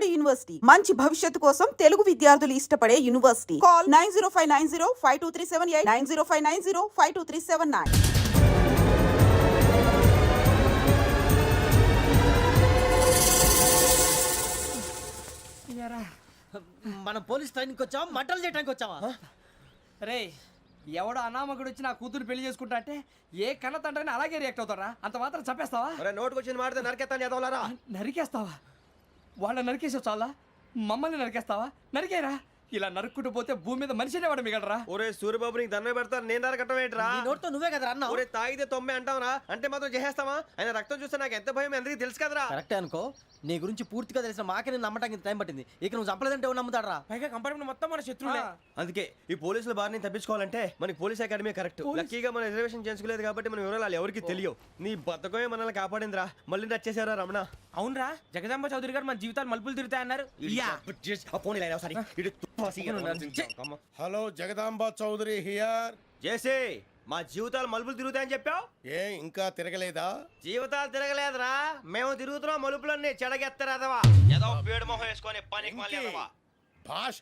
నాడు యూనివర్సిటీ మంచి భవిష్యత్తు కోసం తెలుగు విద్యార్థులు ఇష్టపడే యూనివర్సిటీ. కాల్ 9059052378 9059052379. మనం పోలీస్ ట్రైనింగ్కి వచ్చావా మంటలు చేయడానికి వచ్చావా? రే ఎవడో అనామకుడు వచ్చి నా కూతురు పెళ్లి చేసుకుంటా అంటే ఏ కన్న తండ్రిని అలాగే రియాక్ట్ అవుతారా? అంత మాత్రం చంపేస్తావా? నోటుకు వచ్చింది మాడితే నరికెత్తాను చదవాలరా. నరికేస్తావా? వాళ్ళని నరికేసావు చాలా, మమ్మల్ని నరికేస్తావా? నరికేరా. ఇలా నరుక్కుంటూ పోతే భూమి మీద మనిషినే వాడు మిగలరా. ఒరే సూర్యబాబు నీకు దండ పెడతాను, నేను నరకటం ఏంట్రా? నోటితో నువ్వే కదా అన్నా. ఒరే తాగితే తొమ్మే అంటావరా, అంటే మాత్రం చేసేస్తావా? ఆయన రక్తం చూస్తే నాకు ఎంత భయం అందరికీ తెలుసు కదరా. కరెక్టే అనుకో, నీ గురించి పూర్తిగా తెలిసిన మాకే నేను నమ్మటానికి టైం పట్టింది. ఇక నువ్వు చంపలేదంటే ఎవరు నమ్ముతాడరా? పైగా కంపార్ట్మెంట్ మొత్తం మన శత్రువులే. అందుకే ఈ పోలీసుల బారిని తప్పించుకోవాలంటే మనకి పోలీస్ అకాడమీ కరెక్ట్. లక్కీగా మనం రిజర్వేషన్ చేసుకోలేదు కాబట్టి మన వివరాలు ఎవరికి తెలియవు. నీ బతకమే మనల్ని కాపాడిందిరా. మళ్ళీ నచ్చేసారా రమణ? అవునరా, జగదాంబ చౌదరి గారు మన జీవితాలు మలుపులు తిరుగుతాయన్నారు. Hello, Jagadamba Chowdary here. జేసే మా జీవితాలు మలుపులు తిరుగుతాయని చెప్పావు, ఏ ఇంకా తిరగలేదా? జీవితాలు తిరగలేదురా, మేము తిరుగుతున్నాం మలుపులన్నీ. చెడగెత్తరాదవా ఏదో పేడు మొహం వేసుకొని పనికి మళ్ళీ భాష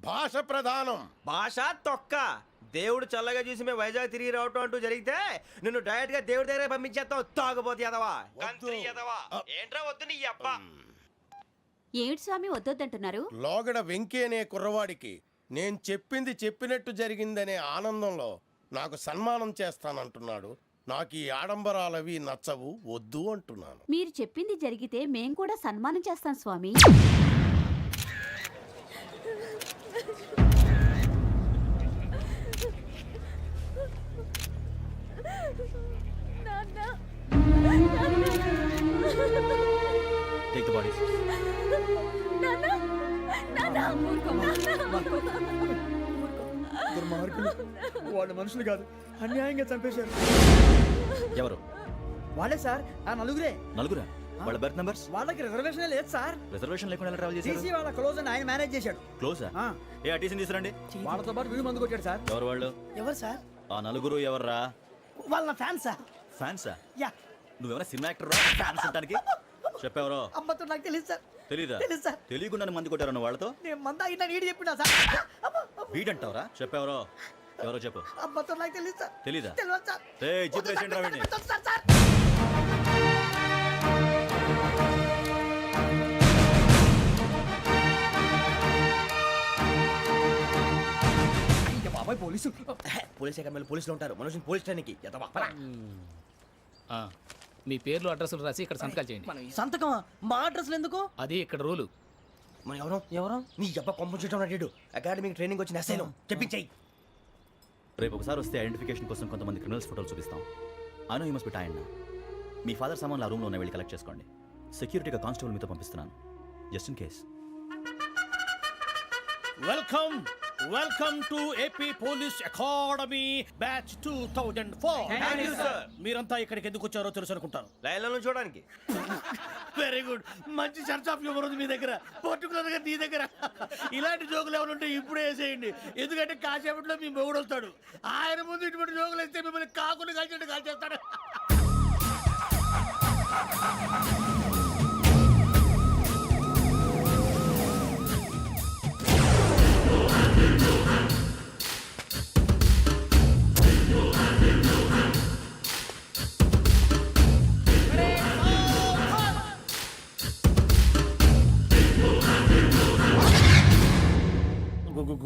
భాష ప్రధానం. భాష తొక్క. దేవుడు చల్లగా చూసి మేము వైజాగ్ తిరిగి రావటం అంటూ జరిగితే నిన్ను డైరెక్ట్ గా దేవుడి దగ్గర పంపించేస్తావు. తాగబోతు ఎదవా, గంత్రి ఎదవా. ఏంట్రా వద్దు నీ అబ్బా. ఏమిటి స్వామి వద్దొద్దంటున్నారు? లోగడ వెంకీ అనే కుర్రవాడికి నేను చెప్పింది చెప్పినట్టు జరిగిందనే ఆనందంలో నాకు సన్మానం చేస్తానంటున్నాడు. నాకు ఈ ఆడంబరాలవి నచ్చవు, వద్దు అంటున్నాను. మీరు చెప్పింది జరిగితే మేం కూడా సన్మానం చేస్తాం స్వామి. Take the bodies. దుర్మార్గులు, వాళ్ళు మనుషులు కాదు, అన్యాయంగా చంపేశారు. ఎవరు? వాళ్ళే సార్, ఆ నలుగురే. నలుగురా? వాళ్ళ బర్త్ నంబర్స్? వాళ్ళకి రిజర్వేషన్ లేదు సార్. రిజర్వేషన్ లేకుండా ఎలా ట్రావెల్ చేశారు? వాళ్ళ క్లోజ్ అని ఆయన మేనేజ్ చేశాడు. క్లోజా? ఏ అటీసీని తీసురండి. వాళ్ళతో పాటు వీడు మందు కొట్టాడు సార్. ఎవరు వాళ్ళు? ఎవరు సార్? ఆ నలుగురు ఎవర్రా? వాళ్ళ ఫ్యాన్స్ సార్. ఫ్యాన్సా? యా. నువ్వెవరా సినిమా యాక్టర్ రా ఫ్యాన్స్ అంటానికి? చెప్పెవరో? అమ్మతో నాకు తెలియదు సార్. తెలీదా? తెలుసు సార్. తెలియకుండా మంది కొట్టారన్న వాళ్ళతో? నేను మంద అయినా నీడు చెప్పినా సార్. వీడంటావరా? చెప్పెవరో? ఎవరో చెప్పు. అమ్మతో నాకు తెలియదు సార్. తెలీదా? తెలియదు సార్. జీప్ రేషన్ రావండి. బాబాయ్ పోలీసు. పోలీస్ అకాడమీలో పోలీసులు ఉంటారు, మనుషులు పోలీస్ ట్రైనింగ్కి ఎదవా. మీ పేర్లు అడ్రస్లు రాసి ఇక్కడ సంతకాలు చేయండి. సంతకమా? మా అడ్రస్లు ఎందుకు? అది ఇక్కడ రూలు. మనం ఎవరు నీ అబ్బా పంపించడం అడిగాడు. అకాడమిక్ ట్రైనింగ్ వచ్చిన అసైలం చెప్పించాయి. రేపు ఒకసారి వస్తే ఐడెంటిఫికేషన్ కోసం కొంతమంది క్రిమినల్స్ ఫోటోలు చూపిస్తాం. I know you must be tired now. Me father సామాన్లు ఆ రూమ్లో ఉన్న వెళ్ళి కలెక్ట్ చేసుకోండి. సెక్యూరిటీగా కానిస్టేబుల్ మీతో పంపిస్తున్నాను, just in case. Welcome to AP police academy batch 2004. మీరంతా ఇక్కడికి ఎందుకు వచ్చారో తెలుసు అనుకుంటాను. లైన్లను చూడడానికి. వెరీ గుడ్, మంచి సెన్స్ ఆఫ్ హ్యూమర్ ఉంది మీ దగ్గర, పర్టికులర్ గా నీ దగ్గర. ఇలాంటి జోకులు ఏమైనా ఉంటే ఇప్పుడే వేసేయండి, ఎందుకంటే కాసేపట్లో మీ మొగుడు వస్తాడు. ఆయన ముందు ఇటువంటి జోకులు వేస్తే మిమ్మల్ని కాకుని కాల్చేట్టు కాల్చేస్తాడు.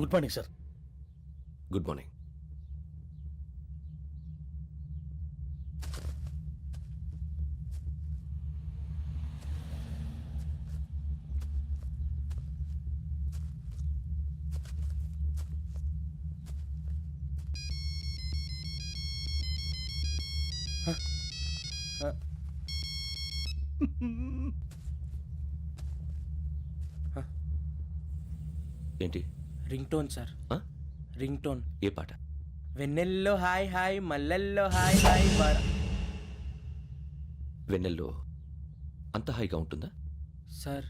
Good morning sir. Good morning. ఏంటి? Ring tone sir. Ring tone. ఏ పాట? వెన్నెల్లో హాయ్ హాయ్, మల్లెల్లో హాయ్ హాయ్. వెన్నెల్లో అంత హాయిగా ఉంటుందా సార్?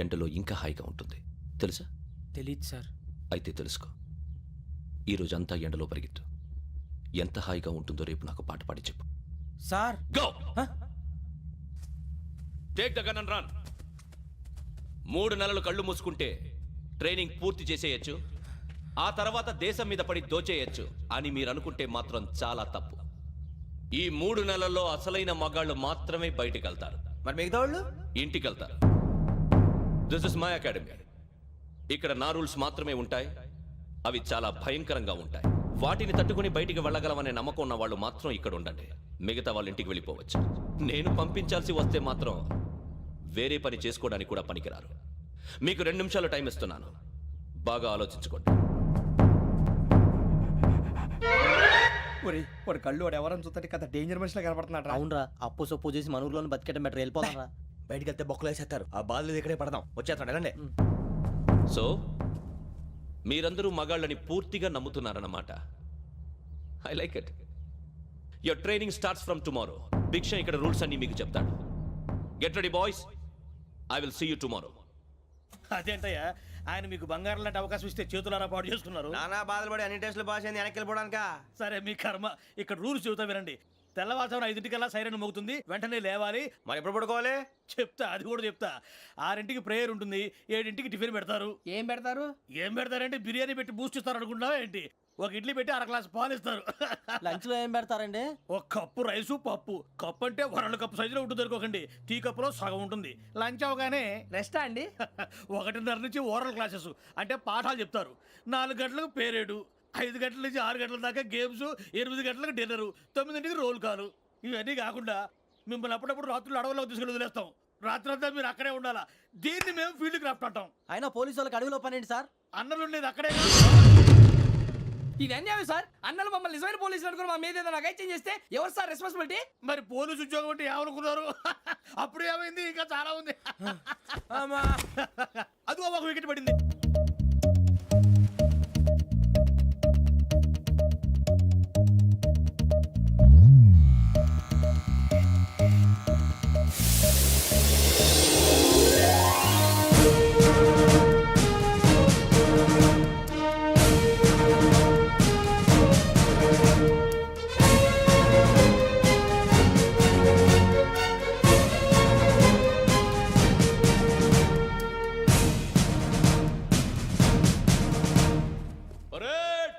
ఎండలో ఇంకా హాయిగా ఉంటుంది తెలుసా? తెలీదు సార్. అయితే తెలుసుకో, ఈరోజు అంతా ఎండలో పరిగెత్తు. ఎంత హాయిగా ఉంటుందో రేపు నాకు పాట పాడి చెప్పు. Sir go take the gun and run. 3 నెలలు కళ్ళు మూసుకుంటే ట్రైనింగ్ పూర్తి చేసేయచ్చు, ఆ తర్వాత దేశం మీద పడి దోచేయచ్చు అని మీరు అనుకుంటే మాత్రం చాలా తప్పు. ఈ 3 నెలల్లో అసలైన మగాళ్ళు మాత్రమే బయటికి వెళ్తారు, మరి మిగతా వాళ్ళు ఇంటికి వెళ్తారు. This is my academy. ఇక్కడ నా రూల్స్ మాత్రమే ఉంటాయి, అవి చాలా భయంకరంగా ఉంటాయి. వాటిని తట్టుకుని బయటికి వెళ్ళగలమనే నమ్మకం ఉన్న వాళ్ళు మాత్రం ఇక్కడ ఉండండి, మిగతా వాళ్ళు ఇంటికి వెళ్ళిపోవచ్చు. నేను పంపించాల్సి వస్తే మాత్రం వేరే పని చేసుకోవడానికి కూడా పనికిరారు. మీకు 2 నిమిషాలు టైం ఇస్తున్నాను, బాగా ఆలోచించుకోండి. ఒరేయ్ వాడు కళ్ళు వాడు ఎవరైనా చూస్తే కదా డేంజర్ మనిషిలో కనపడుతున్నాడు రా. అవునరా, అప్పు సొప్పు చేసి మన ఊర్లో బతికేయడం బెటర్, వెళ్ళిపోతారా. బయటికి వెళ్తే బొక్కలు వేసేస్తారు, ఆ బాధలు ఇక్కడే పడదాం. వచ్చేస్తాడు వెళ్ళండి. సో మీరందరూ మగాళ్ళని పూర్తిగా నమ్ముతున్నారన్నమాట. I like it. Your training starts from tomorrow. Bhiksha ఇక్కడ రూల్స్ అన్ని మీకు చెప్తాడు. Get ready boys, I will see you tomorrow. అదేంటయ్యా, ఆయన మీకు బంగారం లాంటి అవకాశం ఇస్తే చేతులారా పాటు చేసుకున్నారు. నానా బాధలు పడి అన్ని టెస్టులు పాస్ అయింది, వెనక్కి వెళ్ళిపోవడానికా? సరే మీ కర్మ. ఇక్కడ రూల్స్ చెబుతా వినండి. తెల్లవారుజామున 5 సైరన్ మోగుతుంది, వెంటనే లేవాలి. మరి ఎప్పుడు పడుకోవాలి? చెప్తా, అది కూడా చెప్తా. 6 ప్రేయర్ ఉంటుంది, 7 టిఫిన్ పెడతారు. ఏం పెడతారు? ఏం పెడతారంటే బిర్యానీ పెట్టి బూస్ట్ ఇస్తారు అనుకుంటున్నావా ఏంటి? ఒక ఇడ్లీ పెట్టి 1 గ్లాస్ పాలు ఇస్తారు. లంచ్ లో ఏం పెడతారండి? ఒక కప్పు రైసు పప్పు. కప్పు అంటే 1 కప్పు సైజులో ఉంటుంది అనుకోకండి, టీ కప్పులో సగం ఉంటుంది. లంచ్ అవగానే రెస్టా అండి? 1:30 నుంచి ఓరల్ క్లాసెస్ అంటే పాఠాలు చెప్తారు. 4 గంటలకు పేరేడు, 5 గంటల నుంచి 6 గంటల దాకా గేమ్స్, 8 గంటలకు డిన్నరు, 9ంటికి రోల్ కాలు. ఇవన్నీ కాకుండా మిమ్మల్ని అప్పుడప్పుడు రాత్రులు అడవుల్లో తీసుకెళ్ళి వదిలేస్తాం. రాత్రంతా మీరు అక్కడే ఉండాలా. దీన్ని మేము ఫీల్డ్ క్రాఫ్ట్ అంటాం. అయినా పోలీసు వాళ్ళకి అడవిలో పని ఏంటి సార్? అన్నలు ఉండేది అక్కడే. ఇది అన్యాయం సార్. అన్నలు మమ్మల్ని నిజమైన పోలీసులు అనుకుని మా మీద ఏదైనా చేంజ్ చేస్తే ఎవరు సార్ రెస్పాన్సిబిలిటీ? మరి పోలీసు ఉద్యోగం అంటే ఏమనుకున్నారు? అప్పుడు ఏమైంది, ఇంకా చాలా ఉంది. అదిగో ఒక వికెట్ పడింది. పరేడ్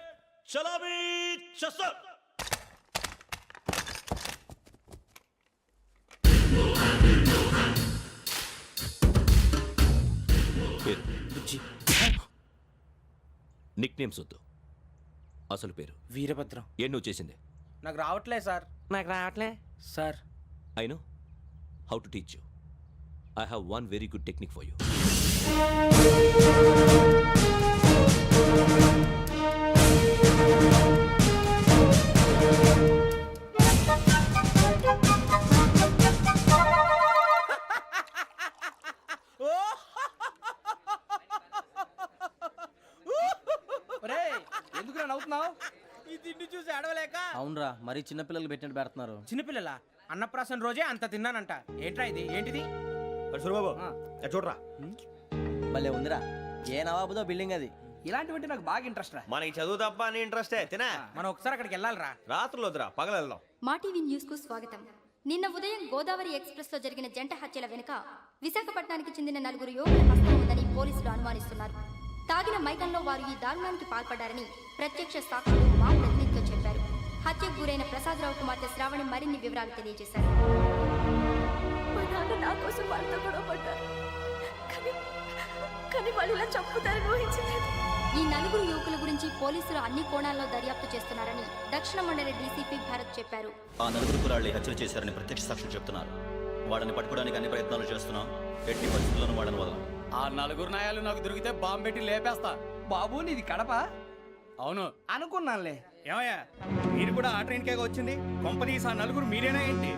చలామీ చసర్. పేరు నిక్ నేమ్స్ వద్దు, అసలు పేరు. వీరభద్రం. ఏం నువ్వు చేసింది? నాకు రావట్లే సార్. నాకు రావట్లే sir. I know how to teach you. I have one very good technique for you. ఎందుకు నవ్వుతున్నావు? ఈ తిండి చూసి అడవలేక. అవునరా, మరీ చిన్నపిల్లలు పెట్టినట్టు పెడుతున్నారు. చిన్నపిల్లల అన్నప్రాసన రోజే అంత తిన్నానంట. ఏంట్రా ఇది? ఏంటిది? సూరిబాబు చూడరా, భలే ఉందిరా. ఏ నవాబుదో బిల్డింగ్ అది. ఇలాంటివంటే నాకు బాగా ఇంట్రెస్ట్ రా. మనకి చదువు తప్ప అని ఇంట్రెస్టే. తినా మనం ఒకసారి అక్కడికి వెళ్ళాలిరా. రాత్రులు వద్దురా, పగలు వెళ్దాం. మా టీవీ న్యూస్ కు స్వాగతం. నిన్న ఉదయం గోదావరి ఎక్స్ప్రెస్ లో జరిగిన జంట హత్యల వెనుక విశాఖపట్నానికి చెందిన 4 యువకుల హస్తం ఉందని పోలీసులు అనుమానిస్తున్నారు. తాగిన మైకంలో వారు ఈ దారుణానికి పాల్పడ్డారని ప్రత్యక్ష సాక్షులు మా ప్రతినిధితో చెప్పారు. హత్యకు గురైన ప్రసాదరావు కుమార్తె శ్రావణి మరిన్ని వివరాలు తెలియజేశారు. మా నాన్న నా కోసం వాళ్ళతో గొడవ పడ్డారు, కానీ వాళ్ళు ఇలా చంపుతారని ఊహించలేదు. ఈ 4 యువకుల గురించి పోలీసులు అన్ని కోణాల్లో దర్యాప్తు చేస్తున్నారని దక్షిణ మండలి డీసీపీ భరత్ చెప్పారు. ఆ 4 కుర్రాళ్ళు హత్యలు చేశారని ప్రత్యక్ష సాక్షులు చెప్తున్నారు. వాళ్ళని పట్టుకోవడానికి అన్ని ప్రయత్నాలు చేస్తున్నాం. ఎట్టి పరిస్థితుల్లోనూ వాళ్ళని వదలం. ఆ 4 నాయాలు నాకు దొరికితే బాంబు పెట్టి లేపేస్తా. బాబు నీది కడప? అవును అనుకున్నానులే. ఏమయ్యా, మీరు కూడా ఆ ట్రైన్కే వచ్చింది? కంపెనీస్ ఆ 4 మీరేనా ఏంటి?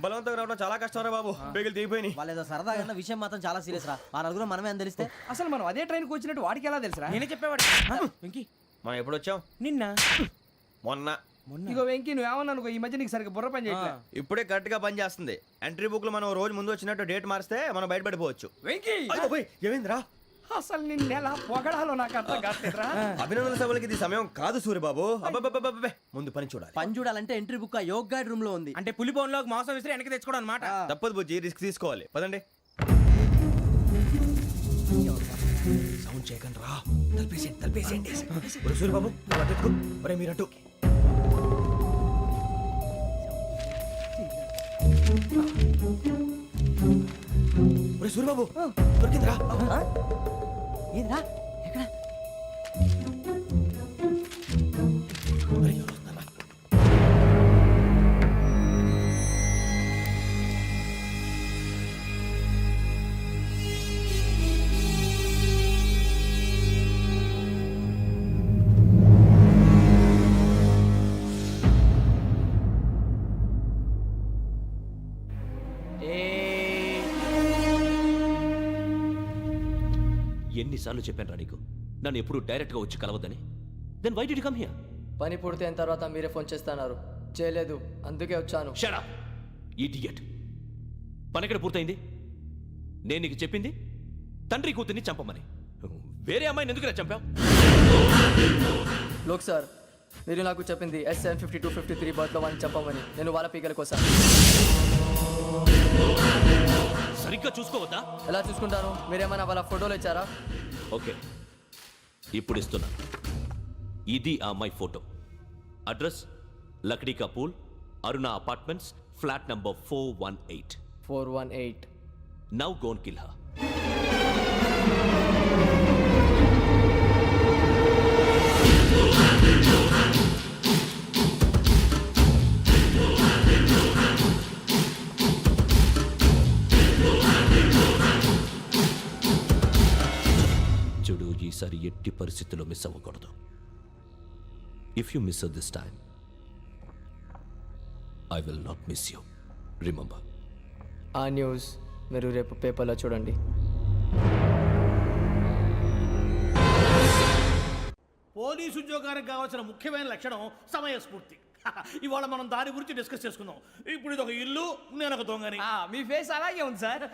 బలవంతంగా రావడం చాలా కష్టం రా బాబు, బేగులు దిగిపోయినాయి. వాళ్ళేదో సరదాగా విషయం మాత్రం చాలా సీరియస్ రా. ఆ 4 మనమే అని తెలిస్తే అసలు మనం అదే ట్రైన్కి వచ్చినట్టు వాడికి ఎలా తెలుసురా? నేనే చెప్పేవాడు. వెంకీ, మనం ఎప్పుడు వచ్చాం? నిన్న మొన్న. ఇగో వెంకీ నువ్వేమన్నా అనుకో, ఈ మధ్య నీకు సరిగ్గా బుర్ర పని చేయట్లే. ఇప్పుడే కరెక్ట్ గా పని చేస్తుంది. ఎంట్రీ బుక్ లో మనం రోజు ముందు వచ్చినట్టు డేట్ మారిస్తే మనం బయటపడిపోవచ్చు. వెంకీ ఏమైందిరా? అసలు నిన్న ఎలా పొగడాలో నాకు అర్థం కాట్లేదురా. అభినందన సభలకి ఇది సమయం కాదు సూర్యబాబు. అబ్బబ్బబ్బబ్బబ్బే, ముందు పని చూడాలి. పని చూడాలంటే ఎంట్రీ బుక్ ఆ యోగ్ గైడ్ రూమ్ లో ఉంది. అంటే పులి బోన్లోకి మాంసం విసిరి వెనక్కి తెచ్చుకోవడం అనమాట. తప్పదు బుజ్జి, రిస్క్ తీసుకోవాలి. పదండి. సౌండ్ చేయకండి రా. తలపేసేయండి. ఒరే సూర్యబాబు, నువ్వు అటు ఎత్తుకో. ఒరే మీరు అటు. ఒరే సూర్యబాబు, దొరికిందిరా. ఏంద్రా ఎక్కడ? ఒరే, ఎవరు వస్తున్నారా? ఎన్నిసార్లు చెప్పాను నీకు నన్ను ఎప్పుడు డైరెక్ట్గా వచ్చి కలవద్దని? Then why did you come here? పని పూర్తయిన తర్వాత మీరే ఫోన్ చేస్తున్నారు. చేయలేదు, అందుకే వచ్చాను. Shut up idiot. పని ఎక్కడ పూర్తయింది? నేను నీకు చెప్పింది తండ్రి కూతుర్ని చంపమని. వేరే అమ్మాయిని ఎందుకు చంపావు? లోక్ సార్, మీరు నాకు చెప్పింది SN5253 బర్త్లో వాళ్ళని చంపమని. నేను వాళ్ళ పీకల కోసం. సరిగ్గా చూసుకోవద్దా? ఎలా చూసుకుంటాను? మీరేమైనా వాళ్ళ ఫోటోలు ఇచ్చారా? ఓకే, ఇప్పుడు ఇస్తున్నా. ఇది ఆ అమ్మాయి ఫోటో. అడ్రస్ లక్డీ కా pool, Aruna apartments, flat number 418. 418. Now go and kill her. చూడు, ఈసారి ఎట్టి పరిస్థితుల్లో మిస్ అవ్వకూడదు. If you miss this time I will not miss you. Remember. ఆ న్యూస్ మీరు రేపు పేపర్లో చూడండి. పోలీసు ఉద్యోగానికి కావాల్సిన ముఖ్యమైన లక్షణం సమయస్ఫూర్తి. ఇవాళ మనం దాని గురించి డిస్కస్ చేసుకుందాం. ఇప్పుడు ఇది ఒక ఇల్లు, నేను ఒక దొంగని. మీ ఫేస్ అలాగే ఉంది సార్.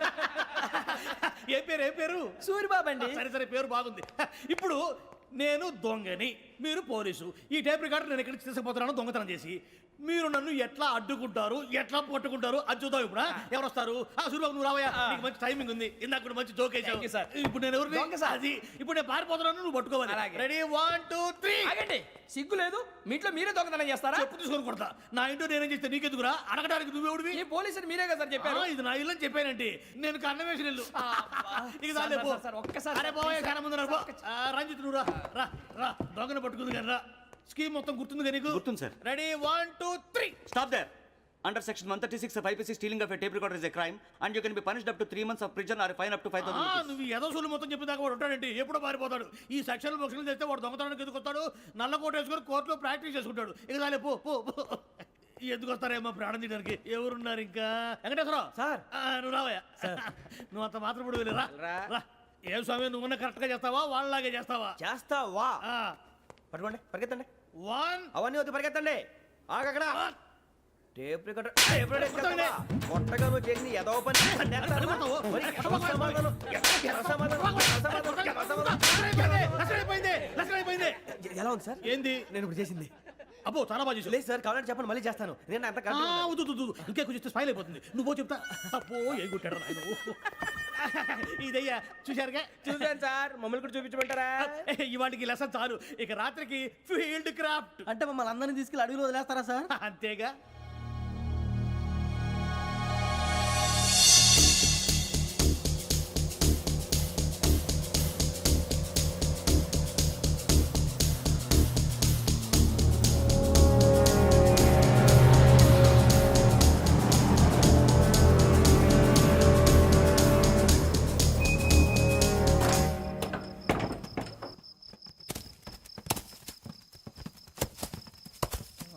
ఏ పేరు? సూరిబాబు అండి. సరే పేరు బాగుంది. ఇప్పుడు నేను దొంగని, మీరు పోలీసు. ఈ టైప్ రికార్డు నేను ఎక్కడికి తీసుకుపోతున్నాను దొంగతనం చేసి. మీరు నన్ను ఎట్లా అడ్డుకుంటారు, ఎట్లా పట్టుకుంటారు అది చూద్దాం. ఇప్పుడు ఎవరు వస్తారు? సూరిబాబు నువ్వు రావయ్యా, నీకు మంచి టైమింగ్ ఉంది. ఇందాక కూడా మంచి జోక్ వేసావు సార్. ఇప్పుడు నేను ఎవరు? అది ఇప్పుడు నేను పారిపోతున్నాను, నువ్వు పట్టుకోవాలి. రెడీ 1 2 3. ఆగండి, సిగ్గు లేదు? మీ ఇంట్లో మీరే దొంగతనం చేస్తారా? చెప్పు తీసుకొని కొడతా. నా ఇంట్లో నేనేం చేస్తే నీకెందుకురా? అడగడానికి నువ్వెవడివి? ఈ పోలీసులు మీరే కదా సార్ చెప్పారు. ఇది నా ఇల్లు అని చెప్పానంటే నేను కన్నం వేసిన ఇల్లు. ఇక చాలే పో. ఒక్కసారి అరే బావయ్య, చాలా ముందు రంజిత్ నువ్వు రా దొంగను పట్టుకుంది కానీ రా. స్కీమ్ మొత్తం గుర్తుంది కానీ నీకు? గుర్తుంది sir. Ready 1 2 3. Stop there. Under section 136 of IPC, stealing of a tape recorder is a crime and you can be punished up to 3 months of prison or a fine up to 5,000 rupees. నువ్వు ఎదసూలు మొత్తం చెప్పేదాకా వాడు ఉంటాడండి. ఎప్పుడో పారిపోతాడు. ఈ section బొక్షన్లు చేస్తే వాడు దొంగతనానికి ఎందుకు వస్తాడు? నల్ల కోట వేసుకొని కోర్టులో ప్రాక్టీస్ చేసుకుంటాడు. ఇక చాలే పో. ఎందుకు వస్తారేమో ప్రాణం తీయడానికి. ఎవరున్నారు ఇంకా? వెంకటేశ్వరరావు సార్, నువ్వు రావయ్యా. నువ్వు అంత మాత్రం ఇప్పుడు వెళ్ళి రా. ఏం స్వామి, నువ్వున్న కరెక్ట్ గా చేస్తావా వాళ్ళలాగే చేస్తావా? చేస్తావా? పట్టుకోండి, పరిగెత్తండి. 1 అవన్నీ వద్దు, పరిగెత్తండి. ఆగక్కడ. టేప్ రికార్డర్ కొట్టగా నువ్వు చేసిన ఏదో పని. ఎలా ఉంది సార్? ఏంది నేను ఇప్పుడు చేసింది? అబ్బో చాలా బాగా చేసావు. లేదు సార్, కావాలంటే చెప్పండి, మళ్ళీ చేస్తాను. నేను అంత ఇంకే కొంచెం స్మైల్ అయిపోతుంది. నువ్వు చెప్తా. అబ్బో ఏ గుట్టాడు నాయన. ఇదయ్యా చూశారుగా? చూసాను సార్, మమ్మల్ని కూడా చూపించమంటారా? ఇవాటికి లెసన్ చాలు. ఇక రాత్రికి ఫీల్డ్ క్రాఫ్ట్. అంటే మమ్మల్ని అందరినీ తీసుకెళ్ళి అడుగులో వదిలేస్తారా సార్? అంతేగా.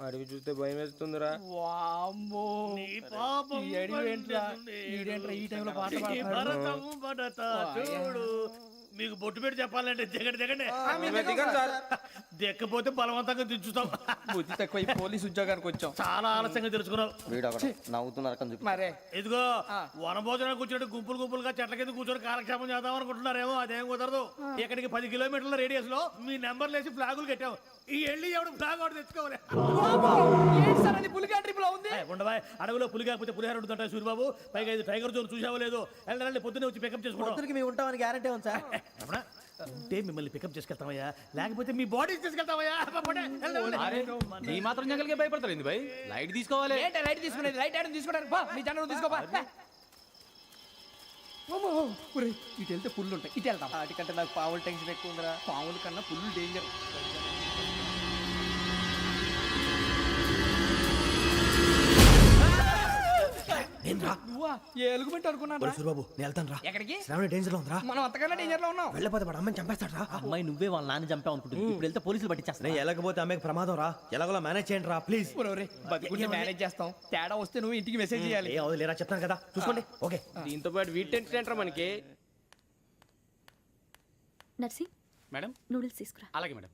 అడిగి చూస్తే భయం వేస్తుందిరా. వామ్మో, నీ పాపం ఈ అడివి ఏంట్రా? ఈడేంట్రా ఈ టైంలో పాట పాడుతున్నాడు? భరతం భరత చూడు. మీకు బొట్టు పెట్టి చెప్పాలంటే దిగండి. దిగండి సార్. దెక్కపోతే బలవంతంగా దించుతాం. బుద్ధి తక్కువ ఈ పోలీస్ ఉద్యోగానికి వచ్చాం. చాలా ఆలస్యంగా తెలుసుకున్నావు. నవ్వుతున్నారు మరే ఇదిగో వనభోజనానికి కూర్చొని గుంపులు గుంపులుగా చెట్ల కింద కూర్చొని కాలక్షేపం చేద్దాం అనుకుంటున్నారేమో. అదేం కుదరదు. ఇక్కడికి 10 కిలోమీటర్ల రేడియస్ లో మీ నెంబర్లు వేసి ఫ్లాగులు కట్టాం. ఈ వెళ్ళి ఎవడు ఫ్లాగ్ ఒకటి తెచ్చుకోవాలి. సార్ అది పులిగా ట్రిప్ లో ఉంది. ఉండవా అడవిలో పులి కాకపోతే పులిహార ఉంటుంటా సూరిబాబు. పైగా ఇది టైగర్ జోన్ చూసావో లేదో. వెళ్ళండి పొద్దున్నే వచ్చి పికప్ చేసుకుంటాం. మేము ఉంటామని గ్యారంటీ ఉంది సార్. ఉంటే మిమ్మల్ని పికప్ చేసుకెళ్తామయ్యా, లేకపోతే మీ బాడీ తీసుకెళ్తామయ్యా. ఈ మాత్రం జంగల్కే భయపడతారు ఏంది భయ్? లైట్ తీసుకోవాలి. ఏంటి లైట్ తీసుకునేది? లైట్ ఆడని తీసుకోవడానికి బా మీ జనం తీసుకోబా. ఇటు వెళ్తే పుల్లు ఉంటాయి, ఇటు వెళ్తాం. వాటికంటే నాకు పావులు టెన్షన్ ఎక్కువ ఉందిరా. పాముల కన్నా పుల్లు డేంజర్. నువ్వా? ఏ ఎలుగుబెట్టి అనుకున్నాను. సూరిబాబు నేను వెళ్తాను రా. ఎక్కడికి? శ్రావణి డేంజర్ లో ఉందిరా. మనం అంతకన్నా డేంజర్ లో ఉన్నాం. వెళ్ళపోతే వాడు అమ్మని చంపేస్తాడు రా. అమ్మాయి నువ్వే వాళ్ళ నాన్న చంపావు అనుకుంటుంది. ఇప్పుడు వెళ్తే పోలీసులు పట్టించేస్తా. నేను వెళ్ళకపోతే అమ్మకి ప్రమాదం రా. ఎలాగోలా మేనేజ్ చేయండి రా ప్లీజ్. బతుకుంటే మేనేజ్ చేస్తాం. తేడా వస్తే నువ్వు ఇంటికి మెసేజ్ చేయాలి. ఏ అవదు లేరా చెప్తాను కదా చూసుకోండి. ఓకే దీంతో పాటు వీటి టెంట్ అంటారా మనకి? నర్సి మేడం నూడిల్స్ తీసుకురా. అలాగే మేడం.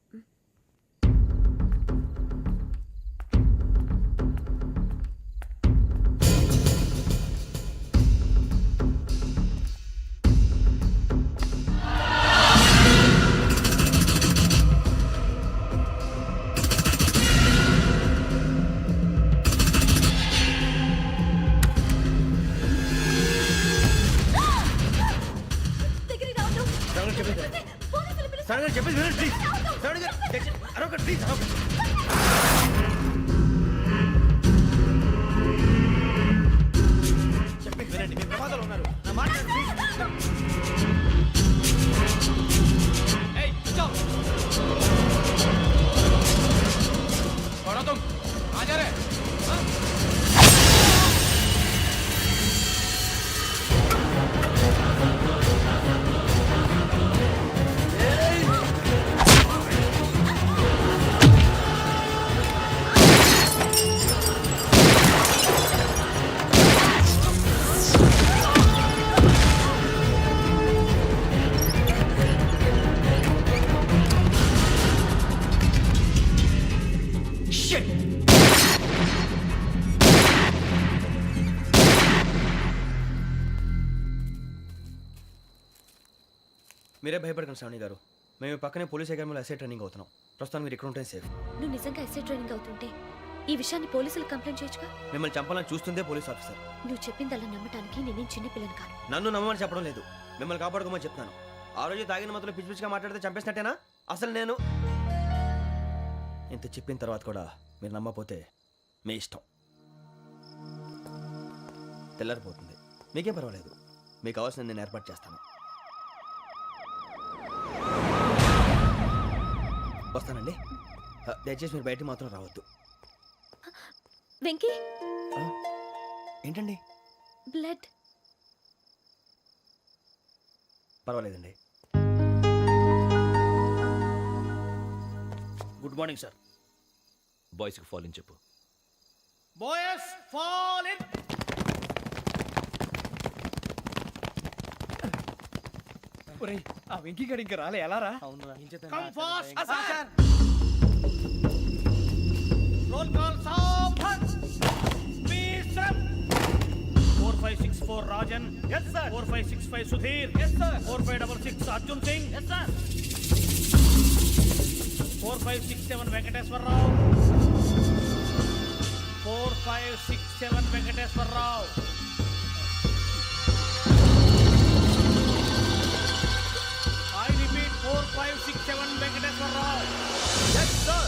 దగ్గరికి రావద్దు. శ్రావణి చెప్పేసి వినండి ప్లీజ్. శ్రావణి గారు అరొకటి ప్లీజ్. చెప్పేసి వినండి. మీరు ప్రమాదాలు ఉన్నారు. నా మాట వినండి, ప్లీజ్. ఏయ్ चुप छोड़ो तुम आ जा रहे हाँ? మీరే భయపడకండి శ్రావణి గారు. మేము పక్కనే పోలీస్ అకాడమీలో ఎస్ఐ ట్రైనింగ్ అవుతున్నాం. ప్రస్తుతం మీరు ఇక్కడ ఉంటే సేఫ్. నువ్వు నిజంగా ఎస్ఐ ట్రైనింగ్ అవుతుంటే ఈ విషయాన్ని పోలీసులకు కంప్లైంట్ చేయొచ్చుగా. మిమ్మల్ని చంపాలని చూస్తుందే పోలీస్ ఆఫీసర్. నువ్వు చెప్పిందల్లా నమ్మటానికి నేనేం చిన్న పిల్లని కాను. నన్ను నమ్మమని చెప్పడం లేదు, మిమ్మల్ని కాపాడుకోమని చెప్తున్నాను. ఆ రోజు తాగిన మొదలు పిచ్చి పిచ్చిగా మాట్లాడితే చంపేసినట్టేనా? అసలు నేను ఇంత చెప్పిన తర్వాత కూడా మీరు నమ్మపోతే మీ ఇష్టం. తెల్లారిపోతుంది, మీకే పర్వాలేదు. మీకు కావాల్సిన నేను ఏర్పాటు చేస్తాను. వస్తానండి. దయచేసి మీరు బయటికి మాత్రం రావద్దు. వెంకీ ఏంటండి? బ్లడ్. పర్వాలేదండి. Good morning sir. బాయ్స్కి ఫాల్ ఇన్ చెప్పు. Boys fall in. ఒరేయ్ ఆ వెంకీ గడి ఇంకా రాలే. ఎలా రా? Come fast sir. Roll call సావధాన్. విశ్రమ్. 4564 Rajan. yes sir. 4565 Sudheer. yes sir. 4566 Arjun Singh. yes sir. 4567 Venkateswararao. 4567 Venkateswararao. I repeat 4567 Venkateswararao. yes sir.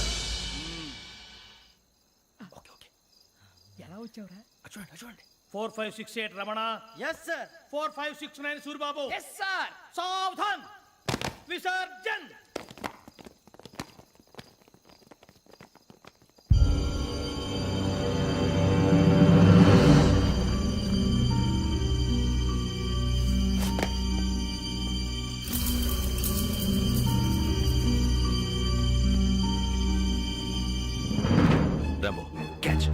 Okay okay. ఎలా వచ్చావురా? చూడండి చూడండి. 4568 Ramana. yes sir. 4569 Suribabu. yes sir. సావధాన్. విసర్జన్. Rambo catch.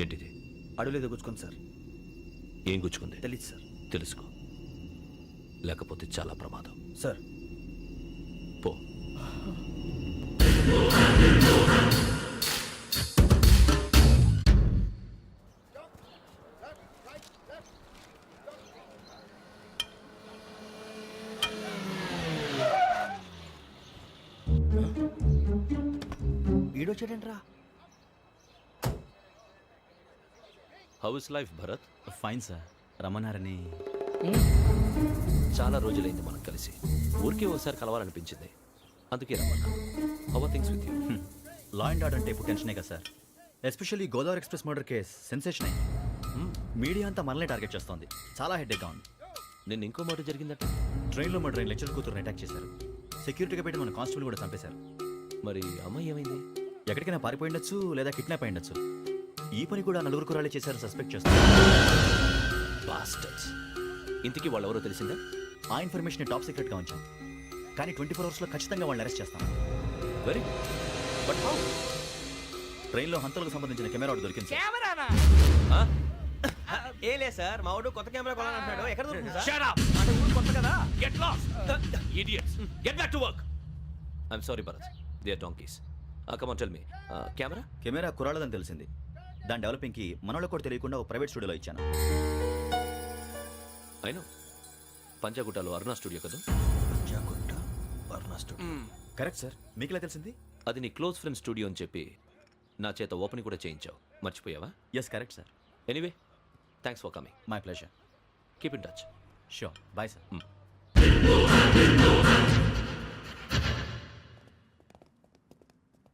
ఏంటిది? అడవిలో గుచ్చుకుంది సార్. ఏం గుచ్చుకుంది? తెలీదు సార్. తెలుసుకో, లేకపోతే చాలా ప్రమాదం. సార్ పో. ఈడొచ్చాడేంట్రా? How is life Bharat? Fine sir. రమ్మన్నారని. చాలా రోజులైంది మనం కలిసి. ఊరికే ఒకసారి కలవాలనిపించింది, అందుకే రమ్మన్నా. How are things with you? Law and order అంటే ఇప్పుడు టెన్షనే కదా sir. Especially Godavari express murder case sensation అయింది. మీడియా అంతా మనల్ని టార్గెట్ చేస్తోంది. చాలా హెడ్ఏక్గా ఉంది. నిన్న ఇంకో మాట జరిగిందట. ట్రైన్లో మా ట్రైన్ లెక్చర్ కూతురుని అటాక్ చేశారు. సెక్యూరిటీగా పెట్టి మన కానిస్టేబుల్ కూడా చంపేశారు. మరి అమ్మాయి ఏమైంది? ఎక్కడికైనా పారిపోయి ఉండొచ్చు, లేదా కిడ్నాప్ అయి ఉండొచ్చు. ఈ పని కూడా నలుగురు కురాలే చేశారు సస్పెక్ట్ చేస్తారు. బాస్టర్స్. ఇంతకీ వాళ్ళెవరో తెలిసిందా? ఆ ఇన్ఫర్మేషన్ టాప్ సీక్రెట్గా ఉంచాం, కానీ 24 అవర్స్లో ఖచ్చితంగా వాళ్ళని అరెస్ట్ చేస్తాం. Very good. But how? ట్రైన్లో హంతలకు సంబంధించిన కెమెరా ఒకటి దొరికింది సార్. కెమెరానా? ఏం లేదు సార్, మా వాడు కొత్త కెమెరా కొనాలంటున్నాడు. ఎక్కడ దొరుకుతుంది సార్? Shut up! అంటే ఊరు కొత్త కదా. Get lost! Idiots! Get back to work! I'm sorry, Bharat. They are donkeys. Come on, tell me. Camera? Camera కురాలదని తెలిసింది. దాని డెవలపింగ్కి మనలో కూడా తెలియకుండా ఒక ప్రైవేట్ స్టూడియోలో ఇచ్చాను. I know. పంజాగుట్టలో అరుణా స్టూడియో కదా? పంజాగుట్ట వర్ణ స్టూడియో. Correct sir. మీకు ఎలా తెలిసింది? అది నీ క్లోజ్ ఫ్రెండ్ స్టూడియో అని చెప్పి నా చేత ఓపెనింగ్ కూడా చేయించావు. మర్చిపోయావా? Yes correct sir. Anyway, thanks for coming. My pleasure. Keep in touch. Sure. Bye sir.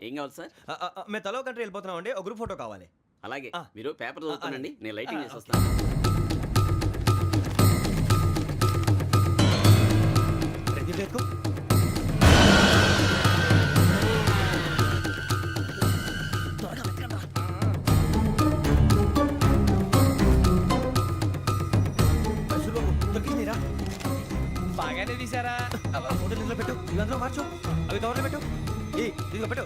ఏం కావాలి సార్? మేము తలో కంట్రీ వెళ్ళిపోతున్నాం అండి. ఒక గ్రూప్ ఫోటో కావాలి. అలాగే, ఆ. మీరు పేపర్ చదువుతానండి, నేను లైటింగ్ చేసి ఓకే. వస్తాను. రెడీ లేకు. దొరికిందిరా. బాగానే తీసారా? ఫోటోలు ఇందులో పెట్టు, ఇవందరూ మార్చు, అవి కవర్లో పెట్టు. ఇదిగో పెట్టు.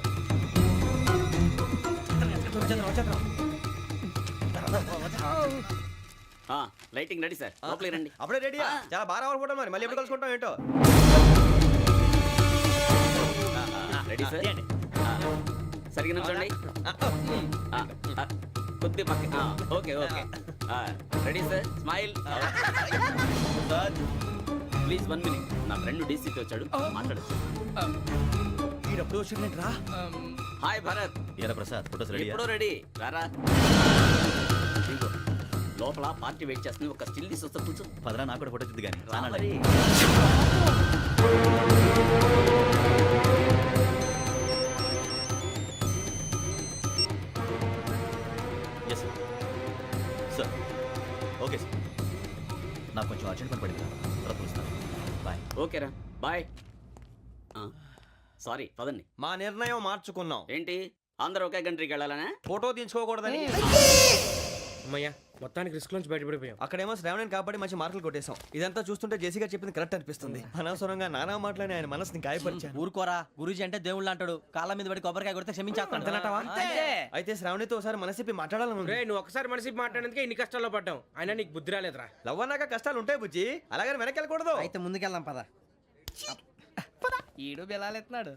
లైటింగ్ రెడీ సార్, లోపలికి రండి. అప్పుడే రెడీ. చాలా బాగా రావాలి ఫోటో. మరి మళ్ళీ ఎప్పుడు కలుసుకుంటాం ఏంటో. Ready sir. సరిగ్గా నుంచోండి. కొద్ది పక్క. Okay okay. Ready sir. Smile. Please 1 minute. నా ఫ్రెండ్ డీసీకి వచ్చాడు, మాట్లాడచ్చు. ఈడప్పుడు వచ్చిందంటరా. హాయ్ భరత్. ఏరా ప్రసాద్, ఫోటోస్ రెడీ? ఎప్పుడో రెడీ. రారా. ఇంకో లోపల పార్టీ వెయిట్ చేస్తుంది, ఒక స్టిల్ తీసి వస్తా, కూర్చో. పదరా, నాకు కూడా ఫోటో చూద్దు కానీ. రా మరి. Yes sir. Sir okay sir. నాకు కొంచెం అర్జెంట్ పని పడింది, తర్వాత పిలుస్తాను. బాయ్. ఓకేరా, బాయ్. సారీ, పదండి. మా నిర్ణయం మార్చుకున్నాం. ఏంటి, అందరూ ఒకే కంట్రీకి వెళ్ళాలనే? ఫోటో తీసుకోకూడదని. అమ్మయ్యా, మొత్తానికి రిస్క్ నుంచి బయటపడిపోయాం. అక్కడేమో శ్రావణిని కాబట్టి మంచి మార్కులు కొట్టేశాం. ఇదంతా చూస్తుంటే జేసీగా చెప్పింది కరెక్ట్ అనిపిస్తుంది. అనవసరంగా నానా మాటలని ఆయన మనసుని గాయపరిచాను. ఊరుకోరా, గురూజీ అంటే దేవుళ్ళు అంటాడు. కాళ్ళ మీద పడి కొబ్బరికాయ కొడితే క్షమించేస్తానంటావా? అయితే శ్రావణితో ఒకసారి మనసిప్పి మాట్లాడాలను. నువ్వు ఒకసారి మనసి మాట్లాడేందుకే ఇన్ని కష్టాల్లో పడ్డాం. అయినా నీకు బుద్ధి రాలేదురా. లవ్ అన్నాక కష్టాలు ఉంటాయి బుజ్జి, అలాగని వెనక్కి వెళ్ళకూడదు. అయితే ముందుకెళ్దాం పద. ఈడు బెలాలెత్తున్నాడు.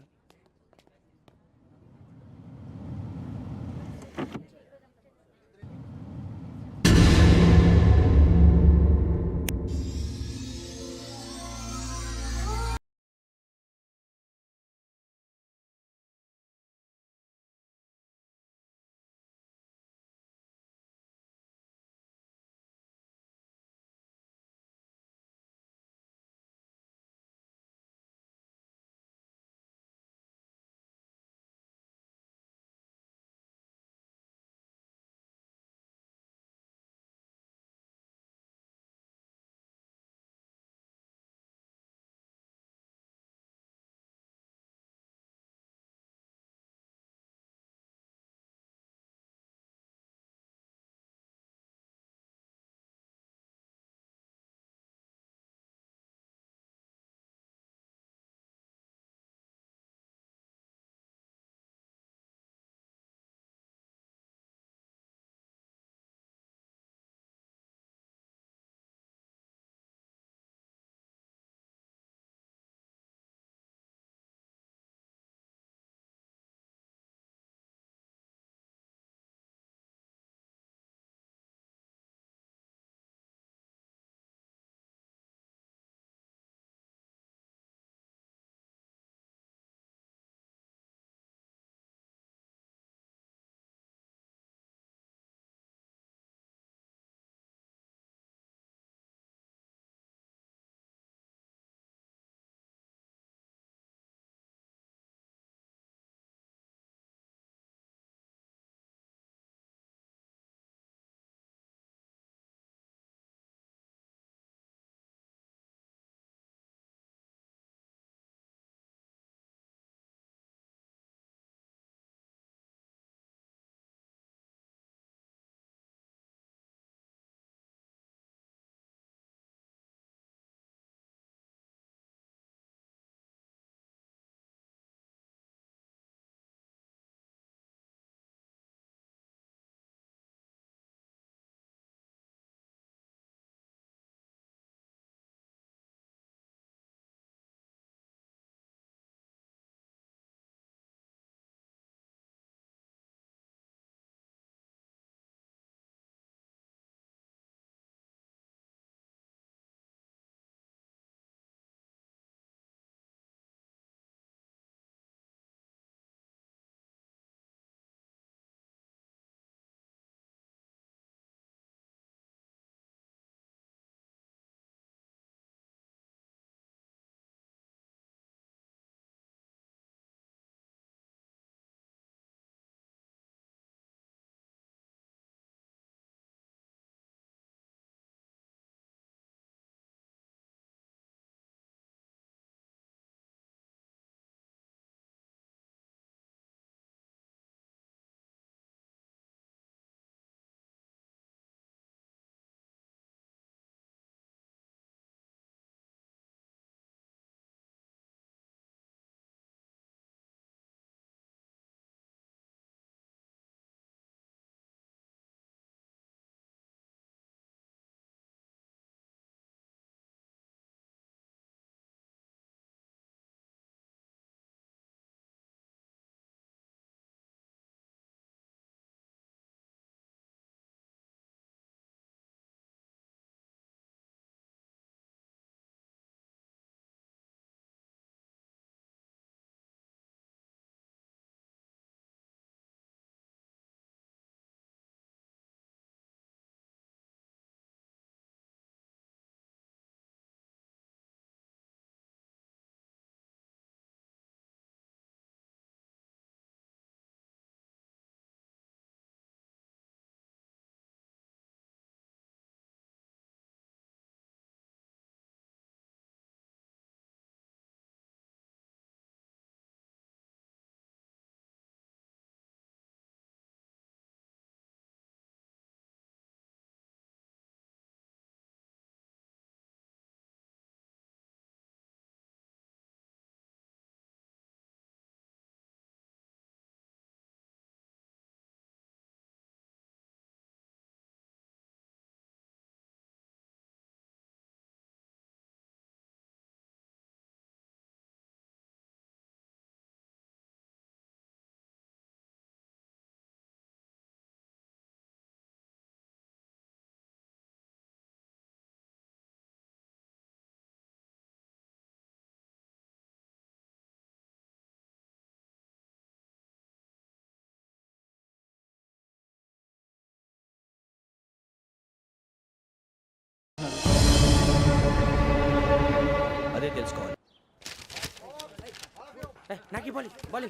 నాకు బాలి బాలి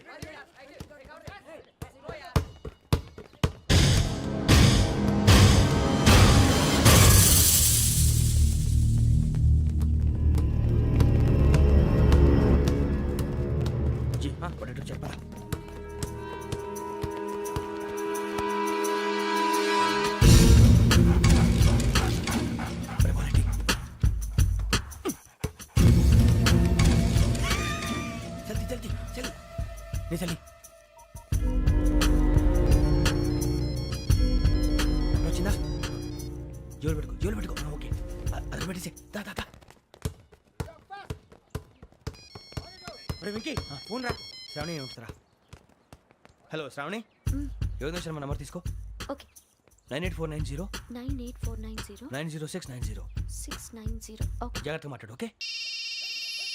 చెప్పరా జల్దీ జల్దీ జల్దీ నీ జల్దీ వచ్చిందా జోలు పెట్టుకో ఓకే అది పెట్టేసి దా దా దా వెంకీ ఫోన్ రా శ్రావణి ఉంటుందిరా హలో శ్రావణి యోగ శర్మ నంబర్ తీసుకో ఓకే 98490 98490 90690 690 ఓకే జాగ్రత్తగా మాట్లాడు ఓకే